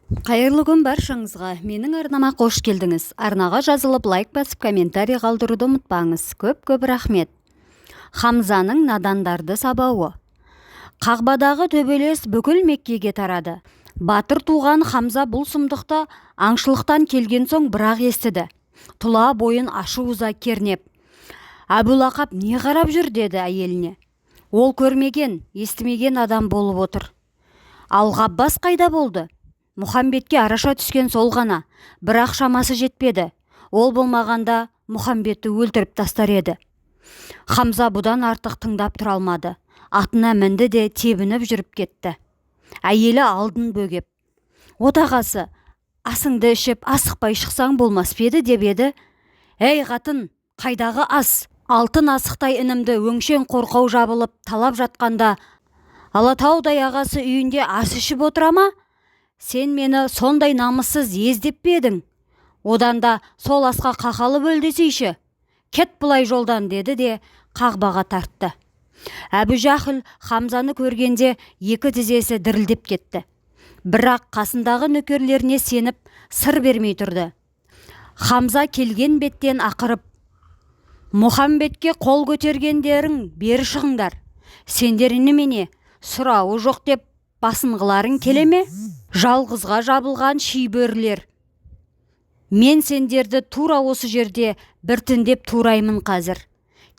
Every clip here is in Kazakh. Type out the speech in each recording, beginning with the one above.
Қайырлы күн баршаңызға. Менің арнама қош келдіңіз. Арнаға жазылып лайк басып комментарий қалдыруды ұмытпаңыз. Көп рахмет. Хамзаның надандарды сабауы. Қағбадағы төбелес бүкіл Меккеге тарады. Батыр туған Хамза бұл сұмдықты аңшылықтан келген соң бірақ естіді. Тұла бойын ашу-ыза кернеп: «Әбу-Лақап не қарап жүр?» деді әйеліне. «Ол көрмеген, естімеген адам болып отыр». «Ал Ғаббас қайда болды?» «Мұхамбетке араша түскен сол ғана, бірақ шамасы жетпеді. Ол болмағанда Мұхамбетті өлтіріп тастар еді». Хамза бұдан артық тыңдап тұра алмады. Атына мінді де тебініп жүріп кетті. Әйелі алдын бөгеп: «Отағасы, асыңды ішіп асықпай шықсаң болмас пе еді?» деп еді. «Әй қатын, қайдағы ас? Алтын асықтай інімді өңшең қорқау жабылып талап жатқанда Алатаудай ағасы үйінде ас ішіп отыра ма? Сен мені сондай намыссыз ездеп пе едің? Одан да сол асқа қақалып өл десейші. Кет бұлай жолдан», деді де қағбаға тартты. Әбу-Жахл Хамзаны көргенде екі тізесі дірілдеп кетті. Бірақ қасындағы нөкерлеріне сеніп сыр бермей тұрды. Хамза келген беттен ақырып: «Мұхамбетке қол көтергендерің бері шығыңдар. Сендер немене, сұрауы жоқ деп басынғыларың келе ме? Жалғызға жабылған шибөрілер. Мен сендерді тура осы жерде біртіндеп тураймын қазір.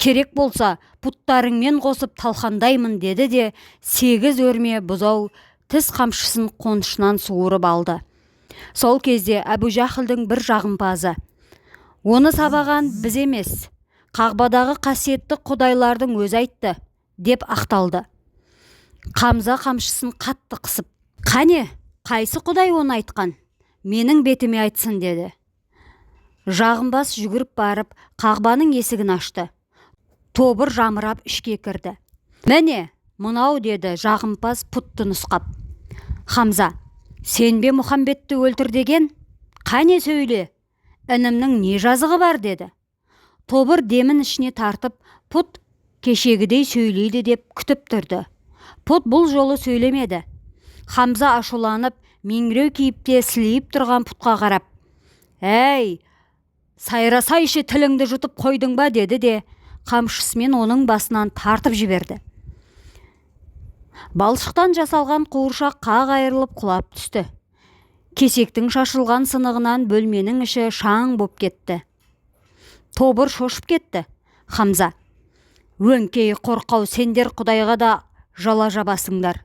Керек болса пұттарыңмен қосып талқандаймын», деді де 8 өрме бұзау тіс қамшысын қонышынан суырып алды. Сол кезде Әбу-Жахлдың бір жағымпазы: «Оны сабаған біз емес, Қағбадағы қасиетті құдайлардың өзі айтты», деп ақталды. Хамза қамшысын қатты қысып: «Қане, қайсы құдай оны айтқан? Менің бетіме айтсын», деді. Жағымпаз жүгіріп барып Қағбаның есігін ашты. Тобыр жамырап ішке кірді. «Міне, мынау», деді жағымпаз пұтты нұсқап. Хамза: «Сен бе Мұхамбетті өлтір деген? Қане сөйле, інімнің не жазығы бар?» деді. Тобыр демін ішіне тартып, пұт кешегідей сөйлейді деп күтіп тұрды. Пұт бұл жолы сөйлемеді. Хамза ашуланып, меңіреу кейіпте сілейіп тұрған пұтқа қарап: «Әй, сайрасайшы, тіліңді жұтып қойдың ба?» деді де қамшысымен оның басынан тартып жіберді. Балшықтан жасалған қуыршақ қақ айырылып құлап түсті. Кесектің шашылған сынығынан бөлменің іші шаң боп кетті. Тобыр шошып кетті. Хамза: «Өңкей қорқау, сендер құдайға да жала жабасыңдар.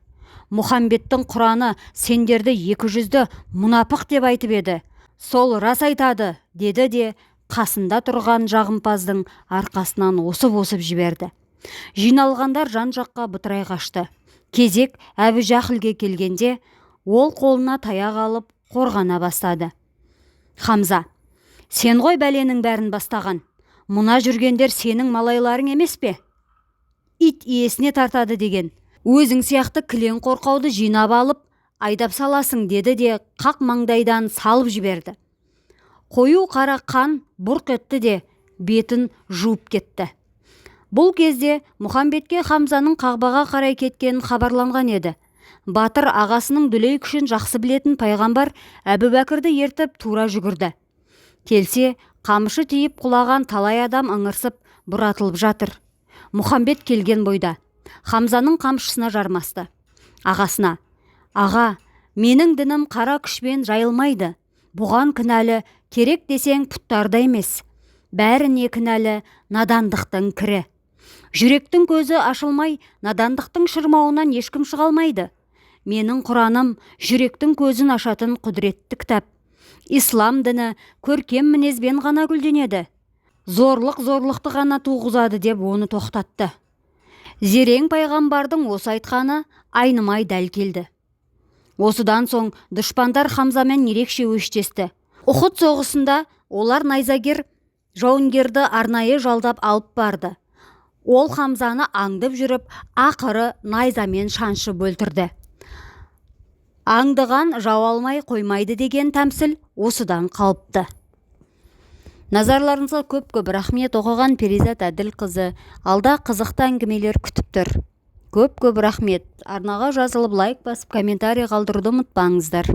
Мұхамбеттің Құраны сендерді 200-ді мұнапық деп айтып еді. Сол рас айтады», деді де қасында тұрған жағымпаздың арқасынан осып жіберді. Жиналғандар жан-жаққа бытырай қашты. Кезек Әбу-Жахлге келгенде ол қолына таяқ алып қорғана бастады. «Хамза, сен ғой бәленің бәрін бастаған. Мұна жүргендер сенің малайларың емес пе? Ит иесіне тартады деген. Өзің сияқты кілең қорқауды жинап алып айдап саласың», деді де қақ маңдайдан салып жіберді. Қою қара қан бұрқ етті де бетін жуып кетті. Бұл кезде Мұхамбетке Хамзаның Қағбаға қарай кеткенін хабарланған еді. Батыр ағасының дүлей күшін жақсы білетін пайғамбар Әбу-Бәкірді ертіп тура жүгірді. Келсе, қамшы тиіп құлаған талай адам ыңырсып бұратылып жатыр. Мұхамбет келген бойда Хамзаның қамшысына жармасты. Ағасына: «Аға, менің дінім қара күшпен жайылмайды. Бұған кінәлі керек десең пұттарда емес. Бәріне кінәлі надандықтың кірі. Жүректің көзі ашылмай, надандықтың шырмауынан ешкім шыға алмайды. Менің Құраным жүректің көзін ашатын құдіретті кітап. Ислам діні көркем мінезбен ғана гүлденеді. Зорлықты ғана туғызады», деп оны тоқтатты. Зерең пайғамбардың осы айтқаны айнымай дәл келді. Осыдан соң дұшпандар Хамзамен ерекше өштесті. Ұхыд соғысында олар найзагер жауынгерді арнайы жалдап алып барды. Ол Хамзаны аңдып жүріп, ақыры найзамен шаншып өлтірді. Аңдыған жау алмай қоймайды деген тәмсіл осыдан қалыпты. Назарларыңызға көп рахмет. Оқыған Перизат Әділқызы. Алда қызықты әңгімелер күтіп тұр. Көп рахмет. Арнаға жазылып лайк басып комментарий қалдыруды ұмытпаңыздар.